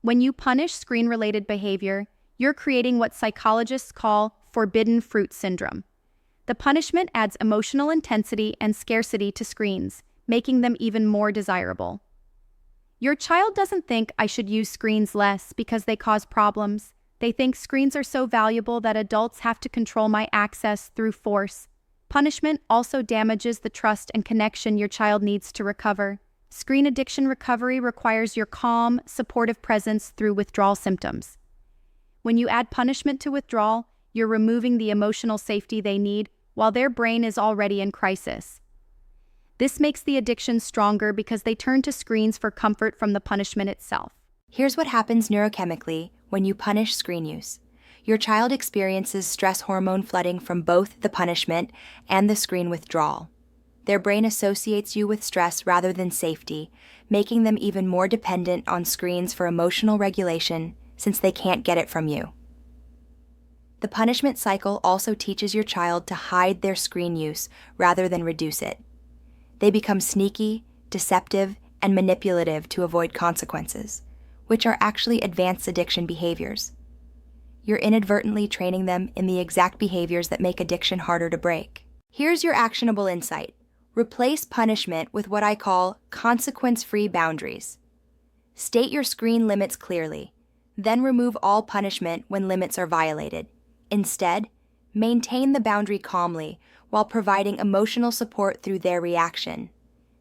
When you punish screen-related behavior, you're creating what psychologists call forbidden fruit syndrome. The punishment adds emotional intensity and scarcity to screens, making them even more desirable. Your child doesn't think I should use screens less because they cause problems. They think screens are so valuable that adults have to control my access through force. Punishment also damages the trust and connection your child needs to recover. Screen addiction recovery requires your calm, supportive presence through withdrawal symptoms. When you add punishment to withdrawal, you're removing the emotional safety they need while their brain is already in crisis. This makes the addiction stronger because they turn to screens for comfort from the punishment itself. Here's what happens neurochemically when you punish screen use. Your child experiences stress hormone flooding from both the punishment and the screen withdrawal. Their brain associates you with stress rather than safety, making them even more dependent on screens for emotional regulation since they can't get it from you. The punishment cycle also teaches your child to hide their screen use rather than reduce it. They become sneaky, deceptive, and manipulative to avoid consequences, which are actually advanced addiction behaviors. You're inadvertently training them in the exact behaviors that make addiction harder to break. Here's your actionable insight. Replace punishment with what I call consequence-free boundaries. State your screen limits clearly, then remove all punishment when limits are violated. Instead, maintain the boundary calmly while providing emotional support through their reaction.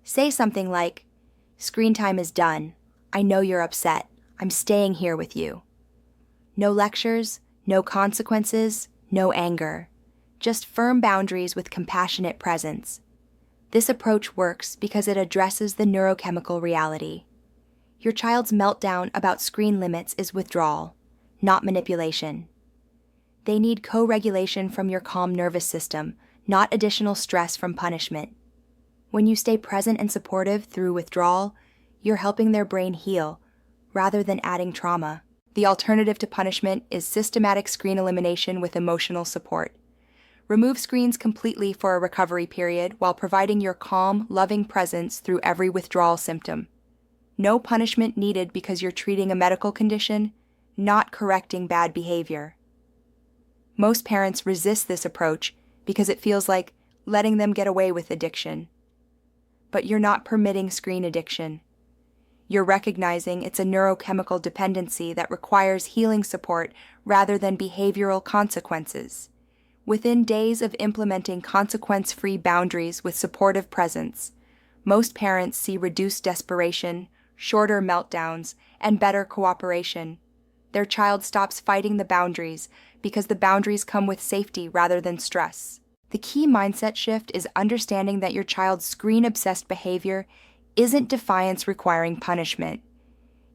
Say something like, "Screen time is done. I know you're upset. I'm staying here with you." No lectures, no consequences, no anger. Just firm boundaries with compassionate presence. This approach works because it addresses the neurochemical reality. Your child's meltdown about screen limits is withdrawal, not manipulation. They need co-regulation from your calm nervous system, not additional stress from punishment. When you stay present and supportive through withdrawal, you're helping their brain heal, rather than adding trauma. The alternative to punishment is systematic screen elimination with emotional support. Remove screens completely for a recovery period while providing your calm, loving presence through every withdrawal symptom. No punishment needed because you're treating a medical condition, not correcting bad behavior. Most parents resist this approach because it feels like letting them get away with addiction. But you're not permitting screen addiction. You're recognizing it's a neurochemical dependency that requires healing support rather than behavioral consequences. Within days of implementing consequence-free boundaries with supportive presence, most parents see reduced desperation, shorter meltdowns, and better cooperation. Their child stops fighting the boundaries because the boundaries come with safety rather than stress. The key mindset shift is understanding that your child's screen-obsessed behavior isn't defiance requiring punishment.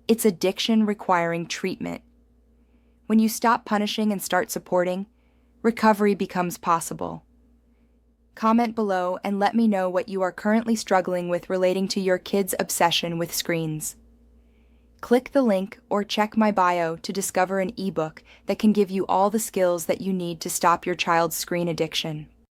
It's addiction requiring treatment. When you stop punishing and start supporting, recovery becomes possible. Comment below and let me know what you are currently struggling with relating to your kid's obsession with screens. Click the link or check my bio to discover an ebook that can give you all the skills that you need to stop your child's screen addiction.